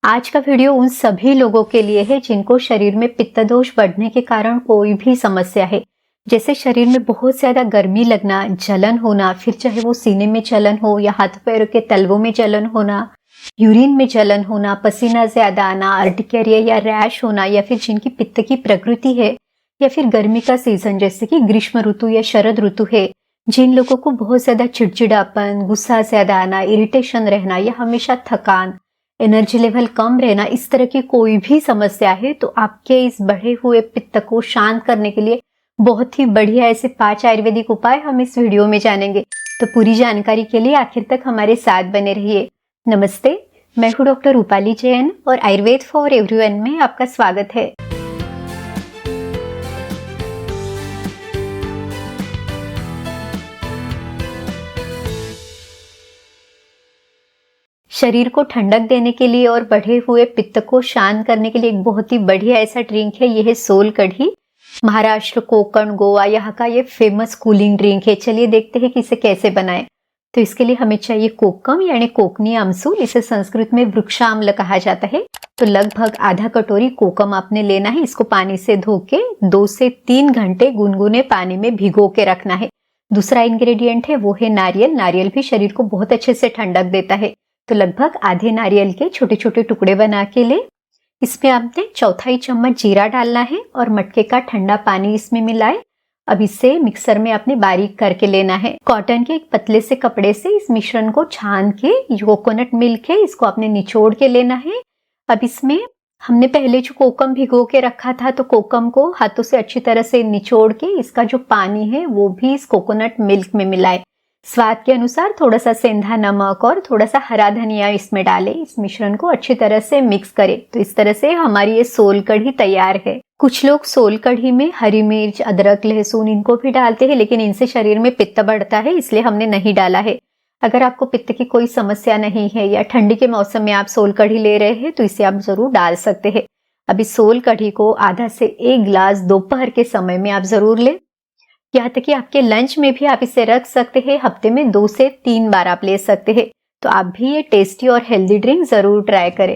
आज का वीडियो उन सभी लोगों के लिए है जिनको शरीर में पित्त दोष बढ़ने के कारण कोई भी समस्या है। जैसे शरीर में बहुत ज्यादा गर्मी लगना, जलन होना, फिर चाहे वो सीने में जलन हो या हाथ पैरों के तलवों में जलन होना, यूरिन में जलन होना, पसीना ज्यादा आना, अर्टिकेरिया या रैश होना, या फिर जिनकी पित्त की प्रकृति है, या फिर गर्मी का सीजन जैसे कि ग्रीष्म ऋतु या शरद ऋतु है, जिन लोगों को बहुत ज्यादा चिड़चिड़ापन, गुस्सा ज्यादा आना, इरिटेशन रहना या हमेशा थकान, एनर्जी लेवल कम रहना, इस तरह की कोई भी समस्या है तो आपके इस बढ़े हुए पित्त को शांत करने के लिए बहुत ही बढ़िया ऐसे 5 आयुर्वेदिक उपाय हम इस वीडियो में जानेंगे। तो पूरी जानकारी के लिए आखिर तक हमारे साथ बने रहिए। नमस्ते, मैं हूँ डॉक्टर रूपाली जैन और आयुर्वेद फॉर एवरीवन में आपका स्वागत है। शरीर को ठंडक देने के लिए और बढ़े हुए पित्त को शांत करने के लिए एक बहुत ही बढ़िया ऐसा ड्रिंक है, यह है सोल कढ़ी। महाराष्ट्र, कोकण, गोवा यहाँ का ये फेमस कूलिंग ड्रिंक है। चलिए देखते हैं कि इसे कैसे बनाएं। तो इसके लिए हमें चाहिए कोकम यानी कोकनी आमसूल, इसे संस्कृत में वृक्षाम्ल कहा जाता है। तो लगभग आधा कटोरी कोकम आपने लेना है। इसको पानी से धो के 2 से 3 घंटे गुनगुने पानी में भिगो के रखना है। दूसरा इंग्रेडिएंट है वो है नारियल। नारियल भी शरीर को बहुत अच्छे से ठंडक देता है। तो लगभग आधे नारियल के छोटे छोटे टुकड़े बना के ले। इसमें आपने 1/4 चम्मच जीरा डालना है और मटके का ठंडा पानी इसमें मिलाए। अब इसे मिक्सर में आपने बारीक करके लेना है। कॉटन के एक पतले से कपड़े से इस मिश्रण को छान के, कोकोनट मिल्क है इसको आपने निचोड़ के लेना है। अब इसमें हमने पहले जो कोकम भिगो के रखा था, तो कोकम को हाथों से अच्छी तरह से निचोड़ के इसका जो पानी है वो भी इस कोकोनट मिल्क में मिलाए। स्वाद के अनुसार थोड़ा सा सेंधा नमक और थोड़ा सा हरा धनिया इसमें डालें। इस मिश्रण को अच्छी तरह से मिक्स करें। तो इस तरह से हमारी ये सोल कढ़ी तैयार है। कुछ लोग सोल कढ़ी में हरी मिर्च, अदरक, लहसुन इनको भी डालते हैं, लेकिन इनसे शरीर में पित्त बढ़ता है, इसलिए हमने नहीं डाला है। अगर आपको पित्त की कोई समस्या नहीं है या ठंडी के मौसम में आप सोल कढ़ी ले रहे हैं तो इसे आप जरूर डाल सकते हैं। अब इस सोल कढ़ी को आधा से 1 गिलास दोपहर के समय में आप जरूर लें। यहाँ तक कि आपके लंच में भी आप इसे रख सकते हैं। हफ्ते में 2 से 3 बार आप ले सकते हैं। तो आप भी ये टेस्टी और हेल्दी ड्रिंक जरूर ट्राई करें।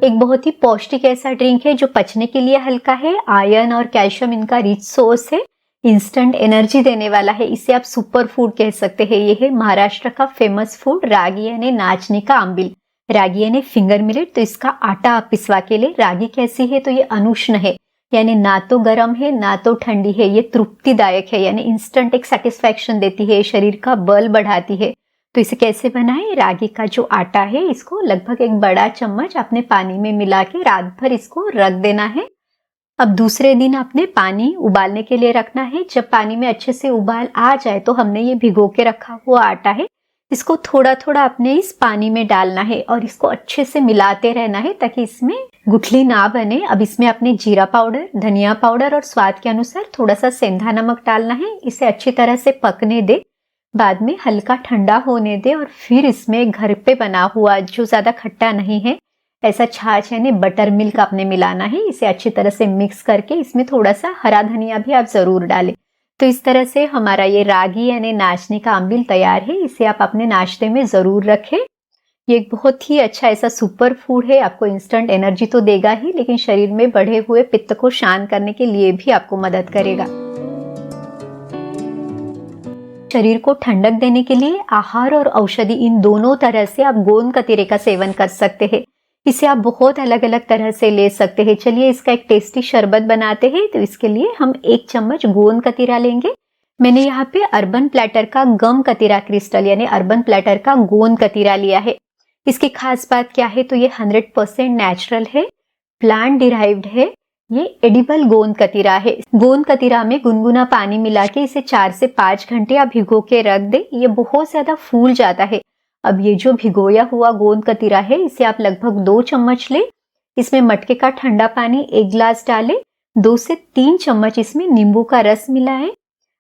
एक बहुत ही पौष्टिक ऐसा ड्रिंक है जो पचने के लिए हल्का है। आयरन और कैल्शियम इनका रिच सोर्स है। इंस्टेंट एनर्जी देने वाला है। इसे आप सुपर फूड कह सकते हैं। यह है महाराष्ट्र का फेमस फूड रागी यानी नाचनी का आंबिल। रागी यानी फिंगर मिलेट। तो इसका आटा आप पिसवा के ले। रागी कैसी है तो ये अनुष्ण है, यानी ना तो गर्म है ना तो ठंडी है। ये तृप्तिदायक है, यानी इंस्टेंट एक सेटिस्फैक्शन देती है, शरीर का बल बढ़ाती है। तो इसे कैसे बनाएं? रागी का जो आटा है इसको लगभग 1 बड़ा चम्मच आपने पानी में मिला के रात भर इसको रख देना है। अब दूसरे दिन आपने पानी उबालने के लिए रखना है। जब पानी में अच्छे से उबाल आ जाए तो हमने ये भिगो के रखा हुआ आटा है, इसको थोड़ा थोड़ा अपने इस पानी में डालना है और इसको अच्छे से मिलाते रहना है ताकि इसमें गुठली ना बने। अब इसमें अपने जीरा पाउडर, धनिया पाउडर और स्वाद के अनुसार थोड़ा सा सेंधा नमक डालना है। इसे अच्छी तरह से पकने दे, बाद में हल्का ठंडा होने दे और फिर इसमें घर पे बना हुआ जो ज्यादा खट्टा नहीं है ऐसा छाछ यानी बटर मिल्क आपने मिलाना है। इसे अच्छी तरह से मिक्स करके इसमें थोड़ा सा हरा धनिया भी आप जरूर डालें। तो इस तरह से हमारा ये रागी यानी नाचनी का आंबिल तैयार है। इसे आप अपने नाश्ते में जरूर रखें। ये एक बहुत ही अच्छा ऐसा सुपर फूड है। आपको इंस्टेंट एनर्जी तो देगा ही, लेकिन शरीर में बढ़े हुए पित्त को शांत करने के लिए भी आपको मदद करेगा। शरीर को ठंडक देने के लिए आहार और औषधि इन दोनों तरह से आप गोंद कतीरे का सेवन कर सकते हैं। इसे आप बहुत अलग अलग तरह से ले सकते हैं। चलिए इसका एक टेस्टी शरबत बनाते हैं। तो इसके लिए हम 1 चम्मच गोंद कतीरा लेंगे। मैंने यहाँ पे अर्बन प्लेटर का गम कतीरा क्रिस्टल यानी अर्बन प्लेटर का गोंद कतीरा लिया है। इसकी खास बात क्या है तो ये 100% नेचुरल है, प्लांट डिराइव्ड है। ये एडिबल गोंद कतीरा है। गोंद कतीरा में गुनगुना पानी मिला के इसे 4 से 5 घंटे आप भिगो के रख दे। ये बहुत ज्यादा फूल जाता है। अब ये जो भिगोया हुआ गोंद कतीरा है इसे आप लगभग 2 चम्मच ले। इसमें मटके का ठंडा पानी 1 गिलास डाले। 2 से 3 चम्मच इसमें नींबू का रस मिलाएं।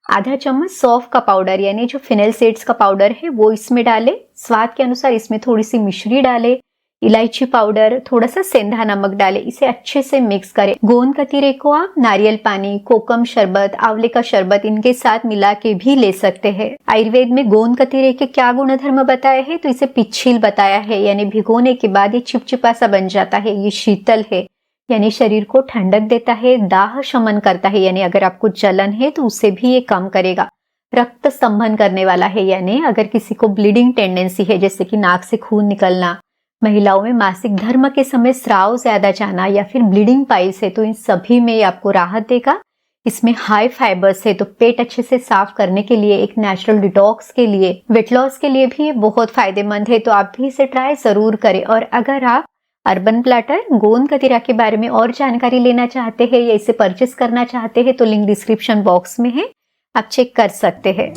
आधा चम्मच सौंफ का पाउडर यानी जो फिनेल सीड्स का पाउडर है वो इसमें डाले। स्वाद के अनुसार इसमें थोड़ी सी मिश्री डाले। इलायची पाउडर, थोड़ा सा सेंधा नमक डालें, इसे अच्छे से मिक्स करें। गोंद कतीरे को आप नारियल पानी, कोकम शरबत, आंवले का शरबत इनके साथ मिला के भी ले सकते हैं। आयुर्वेद में गोंद कतीरे के क्या गुणधर्म बताए हैं, तो इसे पिच्छिल बताया है, यानी भिगोने के बाद ये चिपचिपा सा बन जाता है। ये शीतल है, यानी शरीर को ठंडक देता है। दाह शमन करता है, यानी अगर आपको जलन है तो उसे भी ये कम करेगा। रक्त स्तंभन करने वाला है, यानी अगर किसी को ब्लीडिंग टेंडेंसी है, जैसे कि नाक से खून निकलना, महिलाओं में मासिक धर्म के समय स्राव ज्यादा जाना या फिर ब्लीडिंग पाइल्स है, तो इन सभी में आपको राहत देगा। इसमें हाई फाइबर्स है, तो पेट अच्छे से साफ करने के लिए, एक नेचुरल डिटॉक्स के लिए, वेट लॉस के लिए भी ये बहुत फायदेमंद है। तो आप भी इसे ट्राई जरूर करें। और अगर आप अर्बन प्लैटर गोंद कतीरा के बारे में और जानकारी लेना चाहते हैं या इसे परचेस करना चाहते हैं, तो लिंक डिस्क्रिप्शन बॉक्स में है, आप चेक कर सकते हैं।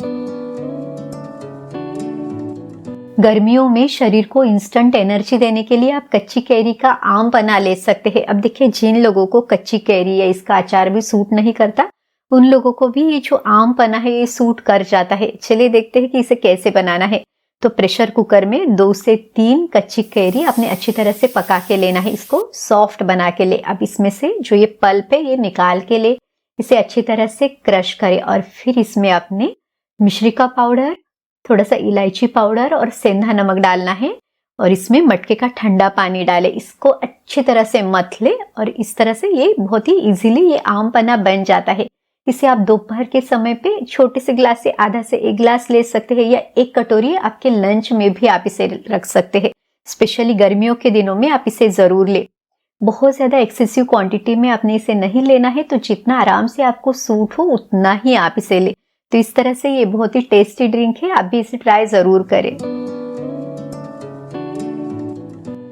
गर्मियों में शरीर को इंस्टेंट एनर्जी देने के लिए आप कच्ची कैरी का आम पन्ना ले सकते हैं। अब देखिए, जिन लोगों को कच्ची कैरी या इसका अचार भी सूट नहीं करता, उन लोगों को भी ये जो आम पन्ना है ये सूट कर जाता है। चलिए देखते हैं कि इसे कैसे बनाना है। तो प्रेशर कुकर में 2 से 3 कच्ची कैरी आपने अच्छी तरह से पका के लेना है, इसको सॉफ्ट बना के ले। अब इसमें से जो ये पल्प है ये निकाल के ले, इसे अच्छी तरह से क्रश करें और फिर इसमें आपने मिश्री का पाउडर, थोड़ा सा इलायची पाउडर और सेंधा नमक डालना है और इसमें मटके का ठंडा पानी डालें। इसको अच्छी तरह से मथ ले और इस तरह से ये बहुत ही इजीली ये आम पन्ना बन जाता है। इसे आप दोपहर के समय पे छोटे से गिलास से आधा से 1 गिलास ले सकते हैं या 1 कटोरी आपके लंच में भी आप इसे रख सकते हैं। स्पेशली गर्मियों के दिनों में आप इसे जरूर ले। बहुत ज्यादा एक्सेसिव क्वांटिटी में आपने इसे नहीं लेना है, तो जितना आराम से आपको सूट हो उतना ही आप इसे ले। तो इस तरह से ये बहुत ही टेस्टी ड्रिंक है, आप भी इसे ट्राई जरूर करें।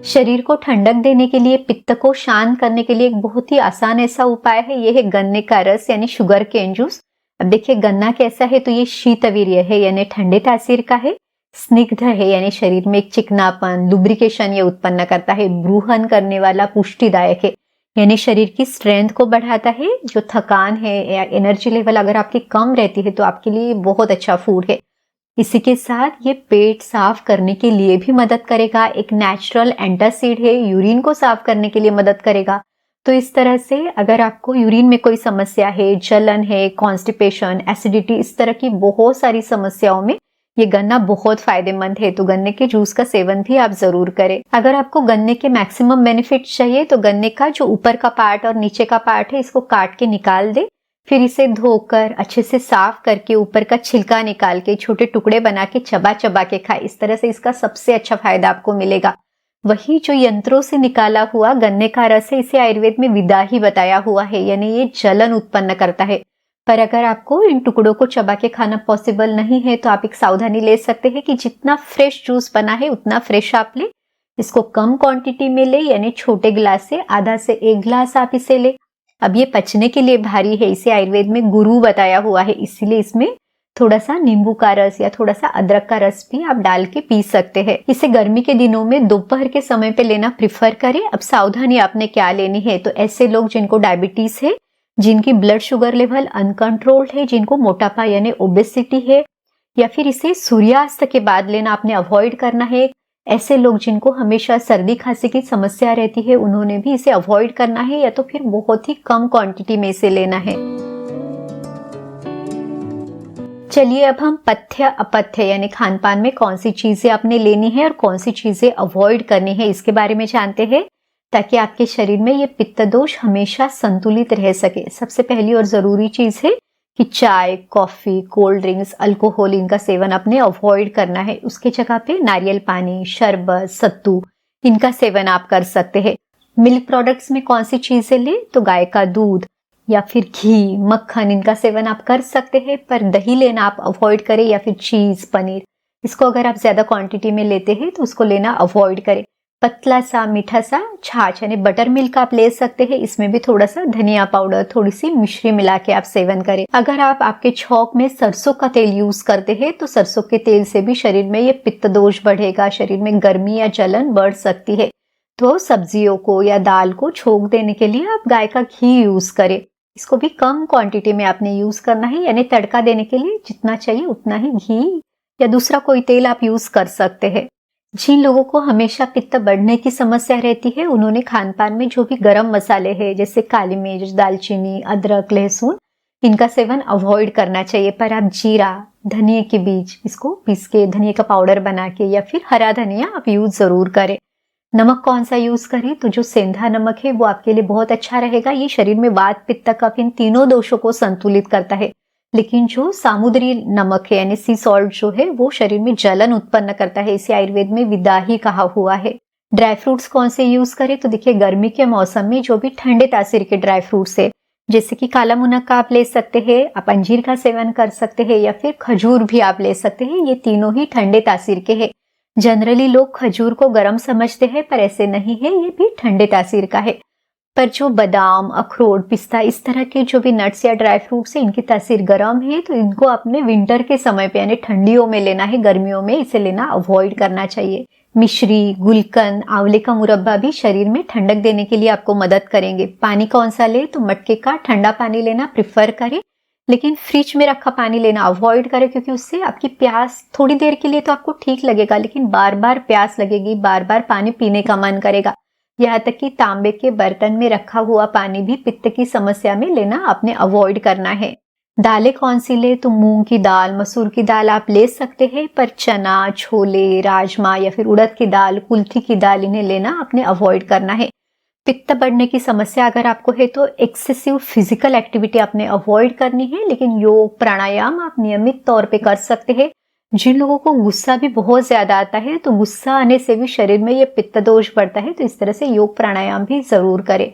शरीर को ठंडक देने के लिए, पित्त को शांत करने के लिए एक बहुत ही आसान ऐसा उपाय है, ये है गन्ने का रस यानी शुगर केन जूस। अब देखिए गन्ना कैसा है, तो ये शीतवीर्य है यानी ठंडे तासीर का है, स्निग्ध है यानी शरीर में एक चिकनापन, लुब्रिकेशन ये उत्पन्न करता है, ब्रूहन करने वाला, पुष्टिदायक है यानी शरीर की स्ट्रेंथ को बढ़ाता है। जो थकान है या एनर्जी लेवल अगर आपकी कम रहती है तो आपके लिए बहुत अच्छा फूड है। इसी के साथ ये पेट साफ करने के लिए भी मदद करेगा, एक नेचुरल एंटासिड है, यूरिन को साफ करने के लिए मदद करेगा। तो इस तरह से अगर आपको यूरिन में कोई समस्या है, जलन है, कॉन्स्टिपेशन, एसिडिटी, इस तरह की बहुत सारी समस्याओं में ये गन्ना बहुत फायदेमंद है। तो गन्ने के जूस का सेवन भी आप जरूर करें। अगर आपको गन्ने के मैक्सिमम बेनिफिट चाहिए तो गन्ने का जो ऊपर का पार्ट और नीचे का पार्ट है इसको काट के निकाल दे, फिर इसे धोकर अच्छे से साफ करके ऊपर का छिलका निकाल के छोटे टुकड़े बना के चबा चबा के खाए। इस तरह से इसका सबसे अच्छा फायदा आपको मिलेगा। वही जो यंत्रों से निकाला हुआ गन्ने का रस है, इसे आयुर्वेद में विदाही बताया हुआ है, यानी ये जलन उत्पन्न करता है। पर अगर आपको इन टुकड़ों को चबा के खाना पॉसिबल नहीं है तो आप एक सावधानी ले सकते हैं कि जितना फ्रेश जूस बना है उतना फ्रेश आप ले, इसको कम क्वांटिटी में ले, यानी छोटे गिलास से आधा से 1 गिलास आप इसे ले। अब ये पचने के लिए भारी है, इसे आयुर्वेद में गुरु बताया हुआ है, इसीलिए इसमें थोड़ा सा नींबू का रस या थोड़ा सा अदरक का रस भी आप डाल के पी सकते हैं। इसे गर्मी के दिनों में दोपहर के समय पे लेना प्रिफर करें। अब सावधानी आपने क्या लेनी है, तो ऐसे लोग जिनको डायबिटीज है, जिनकी ब्लड शुगर लेवल अनकंट्रोल्ड है, जिनको मोटापा यानी ओबेसिटी है, या फिर इसे सूर्यास्त के बाद लेना आपने अवॉइड करना है। ऐसे लोग जिनको हमेशा सर्दी खांसी की समस्या रहती है, उन्होंने भी इसे अवॉइड करना है या तो फिर बहुत ही कम क्वांटिटी में इसे लेना है। चलिए अब हम पथ्य अपथ्य यानी खान पान में कौन सी चीजें आपने लेनी है और कौन सी चीजें अवॉइड करनी है इसके बारे में जानते हैं, ताकि आपके शरीर में ये पित्त दोष हमेशा संतुलित रह सके। सबसे पहली और जरूरी चीज है कि चाय, कॉफी, कोल्ड ड्रिंक्स, अल्कोहल इनका सेवन आपने अवॉइड करना है। उसके जगह पे नारियल पानी, शरबत, सत्तू इनका सेवन आप कर सकते हैं। मिल्क प्रोडक्ट्स में कौन सी चीजें ले, तो गाय का दूध या फिर घी, मक्खन इनका सेवन आप कर सकते हैं, पर दही लेना आप अवॉइड करें, या फिर चीज, पनीर, इसको अगर आप ज्यादा क्वांटिटी में लेते हैं तो उसको लेना अवॉइड करें। पतला सा मीठा सा छाछ यानी बटर मिल्क आप ले सकते हैं, इसमें भी थोड़ा सा धनिया पाउडर, थोड़ी सी मिश्री मिला के आप सेवन करें। अगर आप आपके छौंक में सरसों का तेल यूज करते हैं तो सरसों के तेल से भी शरीर में ये पित्त दोष बढ़ेगा, शरीर में गर्मी या जलन बढ़ सकती है। तो सब्जियों को या दाल को छोंक देने के लिए आप गाय का घी यूज करें, इसको भी कम क्वांटिटी में आपने यूज करना है, यानी तड़का देने के लिए जितना चाहिए उतना ही घी या दूसरा कोई तेल आप यूज कर सकते हैं। जिन लोगों को हमेशा पित्त बढ़ने की समस्या रहती है, उन्होंने खान पान में जो भी गरम मसाले हैं जैसे काली मिर्च, दालचीनी, अदरक, लहसुन, इनका सेवन अवॉइड करना चाहिए। पर आप जीरा, धनिया के बीज, इसको पीस के धनिया का पाउडर बना के या फिर हरा धनिया आप यूज जरूर करें। नमक कौन सा यूज करें, तो जो सेंधा नमक है वो आपके लिए बहुत अच्छा रहेगा। ये शरीर में वात, पित्त, कफ इन तीनों दोषों को संतुलित करता है। लेकिन जो सामुद्री नमक है यानी सी सॉल्ट जो है वो शरीर में जलन उत्पन्न करता है। इसे आयुर्वेद में विदाही कहा हुआ है। ड्राई फ्रूट्स कौन से यूज करें, तो देखिए गर्मी के मौसम में जो भी ठंडे तासीर के ड्राई फ्रूट्स है जैसे कि काला मुनक्का आप ले सकते हैं, आप अंजीर का सेवन कर सकते हैं या फिर खजूर भी आप ले सकते हैं। ये तीनों ही ठंडे तासीर के हैं। जनरली लोग खजूर को गर्म समझते हैं पर ऐसे नहीं है, ये भी ठंडे तासीर का है। पर जो बादाम, अखरोट, पिस्ता इस तरह के जो भी नट्स या ड्राई फ्रूट्स है इनकी तासीर गर्म है, तो इनको अपने विंटर के समय पे यानी ठंडियों में लेना है, गर्मियों में इसे लेना अवॉइड करना चाहिए। मिश्री, गुलकंद, आंवले का मुरब्बा भी शरीर में ठंडक देने के लिए आपको मदद करेंगे। पानी कौन सा ले, तो मटके का ठंडा पानी लेना प्रिफर करें, लेकिन फ्रिज में रखा पानी लेना अवॉइड करें क्योंकि उससे आपकी प्यास थोड़ी देर के लिए तो आपको ठीक लगेगा, लेकिन बार बार प्यास लगेगी, बार बार पानी पीने का मन करेगा। यहाँ तक कि तांबे के बर्तन में रखा हुआ पानी भी पित्त की समस्या में लेना आपने अवॉइड करना है। दालें कौन सी ले, तो मूंग की दाल, मसूर की दाल आप ले सकते हैं, पर चना, छोले, राजमा या फिर उड़द की दाल, कुल्थी की दाल इन्हें लेना आपने अवॉइड करना है। पित्त बढ़ने की समस्या अगर आपको है तो एक्सेसिव फिजिकल एक्टिविटी आपने अवॉइड करनी है, लेकिन योग, प्राणायाम आप नियमित तौर पे कर सकते हैं। जिन लोगों को गुस्सा भी बहुत ज्यादा आता है तो गुस्सा आने से भी शरीर में ये पित्त दोष बढ़ता है, तो इस तरह से योग प्राणायाम भी जरूर करें।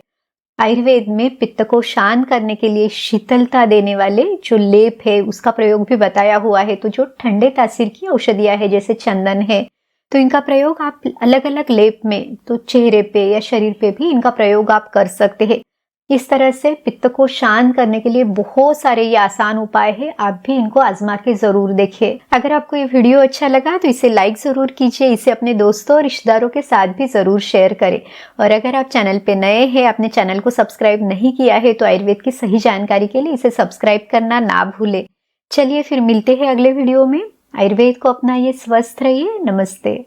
आयुर्वेद में पित्त को शांत करने के लिए शीतलता देने वाले जो लेप है उसका प्रयोग भी बताया हुआ है। तो जो ठंडे तासीर की औषधियां है जैसे चंदन है, तो इनका प्रयोग आप अलग अलग लेप में, तो चेहरे पे या शरीर पे भी इनका प्रयोग आप कर सकते हैं। इस तरह से पित्त को शांत करने के लिए बहुत सारे ये आसान उपाय है, आप भी इनको आजमा के जरूर देखिए। अगर आपको ये वीडियो अच्छा लगा तो इसे लाइक जरूर कीजिए, इसे अपने दोस्तों और रिश्तेदारों के साथ भी जरूर शेयर करें। और अगर आप चैनल पे नए हैं, अपने चैनल को सब्सक्राइब नहीं किया है, तो आयुर्वेद की सही जानकारी के लिए इसे सब्सक्राइब करना ना भूले। चलिए फिर मिलते हैं अगले वीडियो में। आयुर्वेद को अपनाइए, स्वस्थ रहिए। नमस्ते।